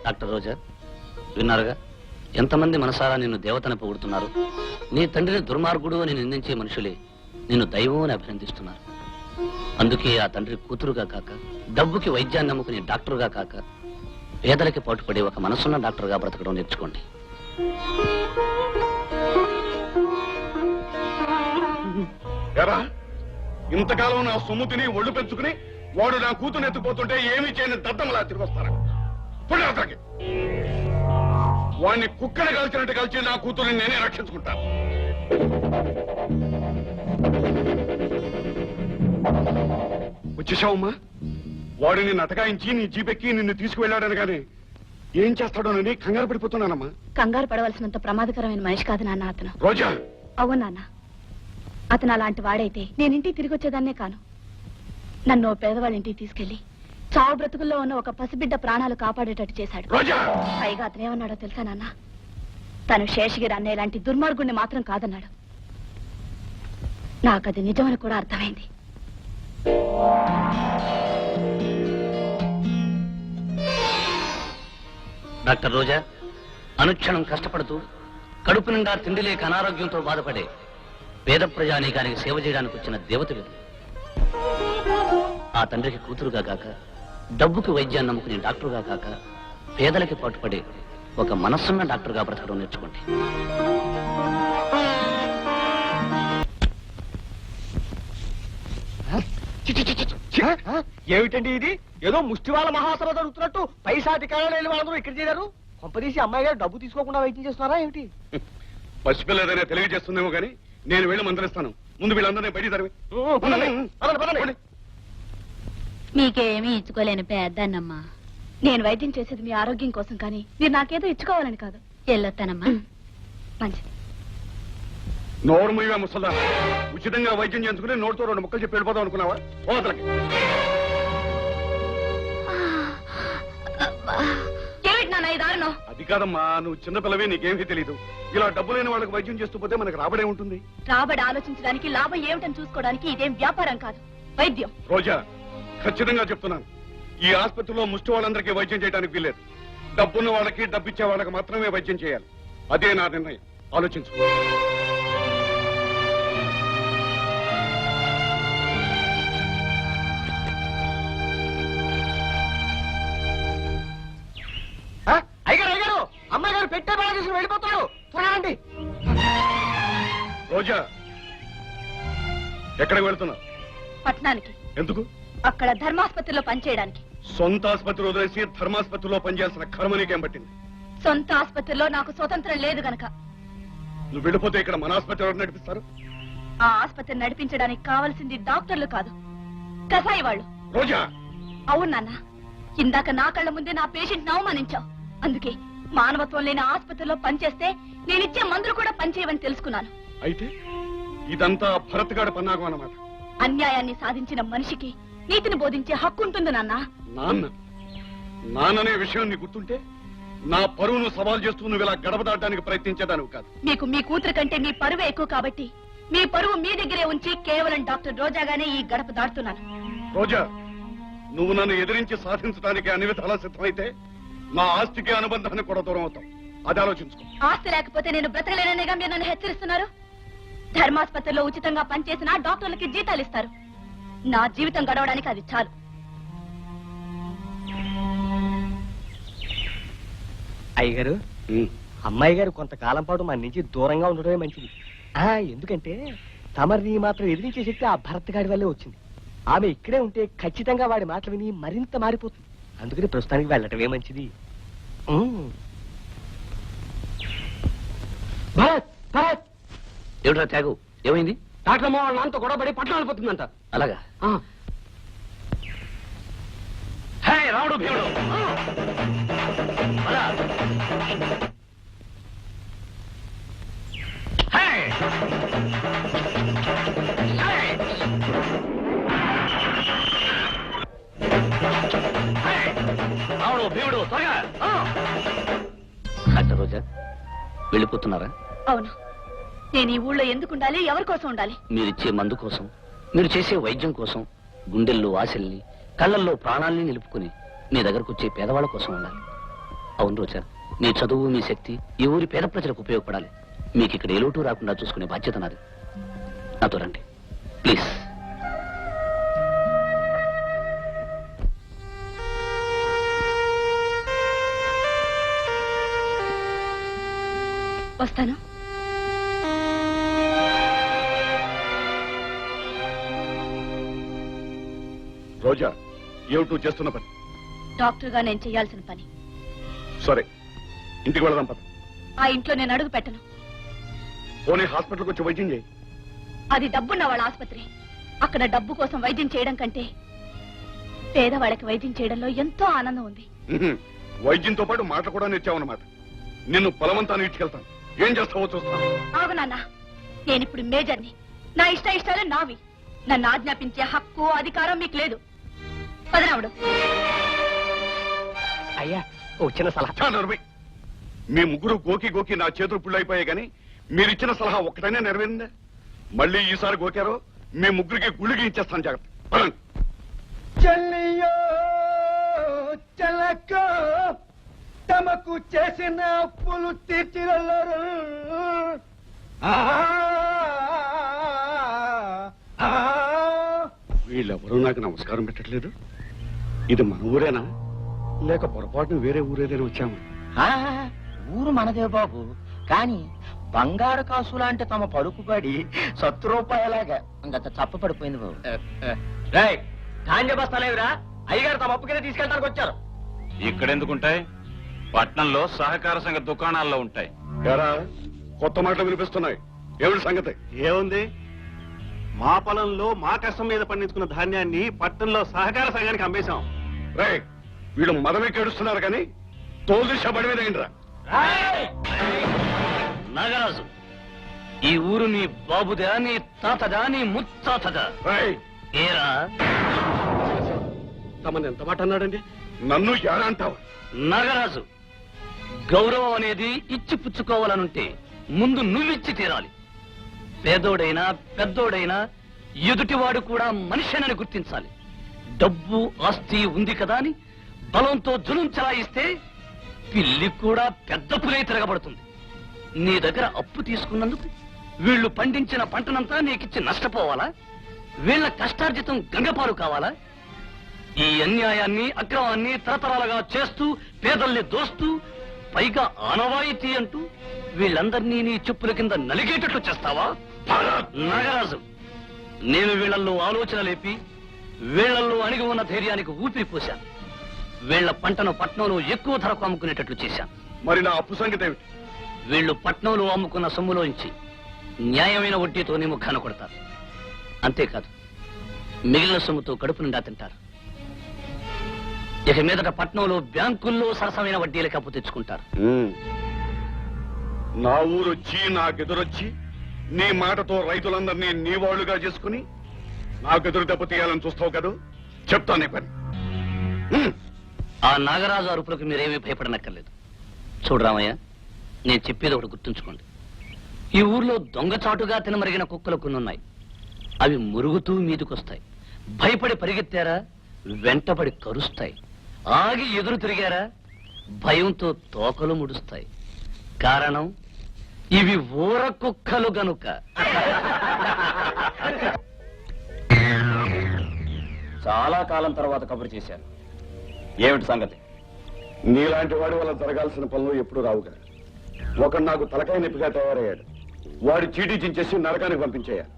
Doctor రోజా విన్నారుగా, ఎంతమంది మనసారా నిన్ను దేవతని పొగుడుతున్నారు. నీ తండ్రిని దుర్మార్గుడు అని నిందించే మనుషులే నిన్ను దైవం అని అభినందిస్తున్నారు. అందుకే ఆ తండ్రి కూతురుగా కాక, డబ్బుకి వైద్యాన్ని నమ్ముకునే డాక్టర్గా కాక, పేదలకి పాటుపడే ఒక మనసున్న డాక్టర్గా బ్రతకడం నేర్చుకోండి. ఇంతకాలం నా సొమ్ము తిని ఒళ్ళు పెంచుకుని వాడు నా కూతురు ఎత్తుకుపోతుంటే ఏమీ చేయని దద్దమలా తిరిగి వస్తారా? అతనికి వాడిని కుక్కని కలిసినట్టు కలిసి నా కూతురిని నేనే రక్షించుకుంటాను. వచ్చేసావమ్మా? వాడిని నటకాయించి నీ జీపెక్కి నిన్ను తీసుకువెళ్ళాడని కానీ ఏం చేస్తాడోనని కంగారు పడిపోతున్నానమ్మా. కంగారు పడవలసినంత ప్రమాదకరమైన మనిషి కాదు నాన్న అతను. రోజా, అవును నాన్న, అతను అలాంటి వాడైతే నేను ఇంటికి తిరిగి వచ్చేదాన్నే కాను. నన్ను పేదవాళ్ళ ఇంటికి తీసుకెళ్లి చావు బ్రతుకుల్లో ఉన్న ఒక పసిబిడ్డ ప్రాణాలు కాపాడేటట్టు చేశాడు. పైగా అతను ఏమన్నాడో తెలుసా నాన్న? తను శేషగిరి అన్న ఇలాంటి దుర్మార్గుణ్ణి మాత్రం కాదన్నాడు. నాకది నిజమని కూడా అర్థమైంది. డాక్టర్ రోజా, అనుక్షణం కష్టపడుతూ కడుపు నిండా తిండి లేక అనారోగ్యంతో బాధపడే పేద ప్రజానీకానికి సేవ చేయడానికి వచ్చిన దేవతలు. ఆ తండ్రికి కూతురుగా కాక, డబ్బుకి వైద్యాన్ని నమ్ముకునే డాక్టర్గా కాక, పేదలకి పాటుపడే ఒక మనస్సున్న డాక్టర్గా బ్రతకడం నేర్చుకోండి. ఏమిటండి ఇది? ఏదో ముష్టివాళ్ళ మహాసభ జరుగుతున్నట్టు పైసాధికారులు వాళ్ళందరూ ఇక్కడ చేరారు. కొంపదీసి అమ్మాయి గారు డబ్బు తీసుకోకుండా వైద్యం చేస్తున్నారా ఏమిటి? పసిపిల్లదనే తెలియజేస్తుందేమో కానీ నేను వెళ్ళి మందలిస్తాను. ముందు వీళ్ళందరినీ బయట తరివి. మీకేమీ ఇచ్చుకోలేని పెద్దన్నమ్మా. నేను వైద్యం చేసేది మీ ఆరోగ్యం కోసం, కానీ మీరు నాకేదో ఇచ్చుకోవాలని కాదు. వెళ్ళొస్తానమ్మా. మంచిది. నోరు ముయ్యా ముసల్దా, ఉచితంగా వైద్యం చేయించుకుని నోటితో 2 ముక్కలు చెప్పి వెళ్ళిపోదాం అనుకున్నావా? పోతలకి అది కాదమ్మా, నువ్వు చిన్నపిల్లవే, నీకేమీ తెలీదు. ఇలా డబ్బు లేని వాళ్ళకి వైద్యం చేస్తూ పోతే మనకు రాబడే ఉంటుంది. రాబడి ఆలోచించడానికి, లాభం ఏమిటని చూసుకోవడానికి ఇదేం వ్యాపారం కాదు, వైద్యం. రోజా, ఖచ్చితంగా చెప్తున్నాను, ఈ ఆసుపత్రిలో ముష్టి వాళ్ళందరికీ వైద్యం చేయడానికి వీల్లేదు. డబ్బున్న వాళ్ళకి, డబ్బిచ్చే వాళ్ళకి మాత్రమే వైద్యం చేయాలి. అదే నా నిర్ణయం. ఆలోచించు. అయ్యారు, అమ్మాయి గారు పెట్టే బాగా తీసుకుని వెళ్ళిపోతాడు. త్వరగా. రోజా, ఎక్కడికి వెళ్తున్నావు? పట్నానికి. ఎందుకు? అక్కడ ధర్మాసుపత్రిలో పనిచేయడానికి. సొంత ఆసుపత్రి వదిలేసి ధర్మాసుపత్రిలో పనిచేయాల్సిన కర్మ నీకేం పట్టింది? సొంత ఆసుపత్రిలో నాకు స్వతంత్రం లేదు గనక. నువ్వు వెళ్ళిపోతే ఇక్కడ మన ఆసుపత్రి ఎవరు నడిపిస్తారు? ఆ ఆసుపత్రి నడిపించడానికి కావాల్సింది డాక్టర్లు కాదు, కసాయి వాళ్ళు. రోజా, అవును నాన్న, ఇందాక నా కళ్ళ ముందే నా పేషెంట్ అవమానించావు. అందుకే మానవత్వం లేని ఆసుపత్రిలో పనిచేస్తే నేనిచ్చే మందులు కూడా పనిచేయవని తెలుసుకున్నాను. అయితే ఇదంతా భరత్ గారి పన్నాగం అన్నమాట. అన్యాయాన్ని సాధించిన మనిషికి నీతిని బోధించే హక్కు ఉంటుంది నాన్న. నాన్ననే విషయం నీ గుర్తుంటే నా పరువును సవాల్ చేస్తూ నువ్వు ఇలా గడప దాటడానికి ప్రయత్నించేదానివి కాదు. మీకు మీ కూతురు కంటే మీ పరువే ఎక్కువ కాబట్టి మీ పరువు మీ దగ్గరే ఉంచి కేవలం డాక్టర్ రోజాగానే ఈ గడప దాటుతున్నాను. రోజా, నువ్వు నన్ను ఎదిరించి సాధించడానికి అన్ని విధాలా సిద్ధమైతే నా ఆస్తికి అనుబంధానికి కూడా దూరం అవుతాం. అది ఆలోచించుకో. ఆస్తి లేకపోతే నేను బ్రతకలేననేగా మీరు నన్ను హెచ్చరిస్తున్నారు. ధర్మాసుపత్రిలో ఉచితంగా పనిచేసిన డాక్టర్లకి జీతాలు ఇస్తారు. నా జీవితం గడవడానికి అది చాలు. అయ్యగారు, అమ్మాయి గారు కొంతకాలం పాటు మన నుంచి దూరంగా ఉండడమే మంచిది. ఎందుకంటే తమరిని మాత్రం ఎదిరించే శక్తి ఆ భరత్ గాడి వల్లే వచ్చింది. ఆమె ఇక్కడే ఉంటే ఖచ్చితంగా వాడి మాటలు విని మరింత మారిపోతుంది. అందుకని ప్రస్తుతానికి వెళ్ళటమే మంచిది. భరత్, భరత్, ఏమిట్రా త్యాగు, ఏమైంది? డాక్టర్ అమ్మ వాళ్ళ నాన్నతో గొడవపడి పట్టణం వెళ్ళిపోతుందంట. అలాగా? రావుడు భీముడు, రావుడు భీముడు త్వరగా. డాక్టర్ రోజా, వెళ్ళిపోతున్నారా? అవును. నేను ఈ ఊళ్ళో ఎందుకు ఉండాలి, ఎవరి కోసం ఉండాలి? మీరిచ్చే మందు కోసం, మీరు చేసే వైద్యం కోసం, గుండెల్లో ఆశల్ని, కళ్ళల్లో ప్రాణాల్ని నిలుపుకుని మీ దగ్గరకు వచ్చే పేదవాళ్ళ కోసం ఉండాలి. అవును రోజా, నీ చదువు మీ శక్తి ఈ ఊరి పేద ప్రజలకు ఉపయోగపడాలి. మీకు ఇక్కడ ఏ లోటు రాకుండా చూసుకునే బాధ్యత నాది. నాతో రండి ప్లీజ్. వస్తాను. రోజా, ఏమిటూ చేస్తున్న పని? డాక్టర్గా నేను చేయాల్సిన పని. సరే, ఇంటికి వెళదాం పద. ఆ ఇంట్లో నేను అడుగు పెట్టను. పోనీ హాస్పిటల్కి వచ్చి వైద్యం చేయి. అది డబ్బున్న వాళ్ళ ఆసుపత్రి. అక్కడ డబ్బు కోసం వైద్యం చేయడం కంటే పేదవాళ్ళకి వైద్యం చేయడంలో ఎంతో ఆనందం ఉంది. వైద్యంతో పాటు మాట కూడా నేర్చావన్నమాట. నిన్ను బలవంతాన్ని ఇచ్చుకెళ్తాను. ఏం చేస్తావో చూస్తాను. ఆగు నాన్న, నేనిప్పుడు మేజర్ని. నా ఇష్టాలు నావి. నన్ను ఆజ్ఞాపించే హక్కు అధికారం మీకు లేదు. పదరావుడు. అయ్యా ఓ చిన్న సలహా. చా నరమి. మీ ముగ్గురు గోకి నా చేతులు పుళ్ళైపోయాయి కానీ మీరిచ్చిన సలహా ఒక్కటైనా నెరవేరిందా? మళ్ళీ ఈసారి గోకారో మీ ముగ్గురికి గుళ్ళకి ఇచ్చేస్తాను. జాగ్రత్త. పదండి. చెల్లియో చెలకో తమకు చేసిన అప్పులు తీర్చిరల్లరు. వీళ్ళెవరూ నాకు నమస్కారం పెట్టట్లేదు. ఇది మన ఊరేనా లేక పొరపాటున వేరే ఊరేదైనా వచ్చాము? ఊరు మనదే బాబు, కాని బంగారు కాసు లాంటి తమ పలుకుబడి 100 రూపాయలాగా అంత చప్పపడిపోయింది బాబు. ధాన్య బస్తాలేవిరా, అయ్యగారు తమ అప్పు కింద తీసుకెళ్ళడానికి వచ్చారు. ఇక్కడెందుకుంటాయి? పట్నంలో సహకార సంఘ దుకాణాల్లో ఉంటాయి. ఎరా, కొత్త మాటలు వినిపిస్తున్నాయి. ఏమిటి సంగతి? ఏముంది, మా పొలంలో మా కష్టం మీద పండించుకున్న ధాన్యాన్ని పట్టణంలో సహకార సంఘానికి అమ్మేశాం. రే, వీళ్ళు మదమెక్కి ఏడుస్తున్నారు కానీ తోలు దిశ బడివేదైందిరా. నాగరాజు, ఈ ఊరు నీ బాబుదా, నీ తాతదా, నీ ముత్తాతదా? రేయ్, ఏరా, తమను ఎంత మాట అన్నాడండి? నన్ను ఎలా అంటావు? నాగరాజు, గౌరవం అనేది ఇచ్చి పుచ్చుకోవాలనుంటే ముందు నువ్విచ్చి తీరాలి. పేదోడైనా పెద్దోడైనా ఎదుటివాడు కూడా మనిషినని గుర్తించాలి. డబ్బు ఆస్తి ఉంది కదా అని బలంతో జులుం చలాయిస్తే పిల్లి కూడా పెద్ద పులై తిరగబడుతుంది. నీ దగ్గర అప్పు తీసుకున్నందుకు వీళ్ళు పండించిన పంటనంతా నీకిచ్చి నష్టపోవాలా? వీళ్ళ కష్టార్జితం గంగపాలు కావాలా? ఈ అన్యాయాన్ని అక్రమాన్ని తరతరాలుగా చేస్తూ పేదల్ని దోస్తూ పైగా ఆనవాయితీ అంటూ వీళ్ళందరినీ నీ చెప్పుల కింద నలిగేటట్లు చేస్తావా? నాగరాజు, నేను వీళ్ళల్లో ఆలోచన లేపి వీళ్ళల్లో అణిగి ఉన్న ధైర్యానికి ఊపిరి పోశాను. వీళ్ల పంటను పట్నంలో ఎక్కువ ధరకు అమ్ముకునేటట్లు చేశాను. మరి నా అప్పు సంగతి ఏమిటి? వీళ్ళు పట్నంలో అమ్ముకున్న సొమ్ములోంచి న్యాయమైన వడ్డీతో నీ ముఖాన కొడతారు. అంతేకాదు, మిగిలిన సొమ్ముతో కడుపు నిండా తింటారు. ఇక మీదట పట్నంలో బ్యాంకుల్లో సరసమైన వడ్డీలకు అప్పు తెచ్చుకుంటారు. నా ఊరొచ్చి నాకెదురొచ్చి నీ మాటతో రైతులందరినీ నీ వాళ్ళుగా చేసుకుని నాకెదురు దెబ్బతీయాలని చూస్తావు కదా? చెప్తా నీ పని. ఆ నాగరాజు అరుపులకు మీరేమీ భయపడనక్కర్లేదు. చూడు రామయ్య, నేను చెప్పేది ఒకటి గుర్తుంచుకోండి. ఈ ఊర్లో దొంగచాటుగా తినమరిగిన కుక్కలు కొన్నున్నాయి. అవి మురుగుతూ మీదికొస్తాయి. భయపడి పరిగెత్తారా, వెంటపడి కరుస్తాయి. ఆగి ఎదురు తిరిగారా, భయంతో తోకలు ముడుస్తాయి. కారణం, ఇవి ఊర కుక్కలు గనుక. చాలా కాలం తర్వాత కబురు చేశారు. ఏమిటి సంగతి? నీలాంటి వాడి వల్ల జరగాల్సిన పనులు ఎప్పుడు రావుగా. ఒకడు నాకు తలకాయ నొప్పిగా తయారయ్యాడు. వాడి చీటీ చించేసి నరకానికి పంపించేయాలి.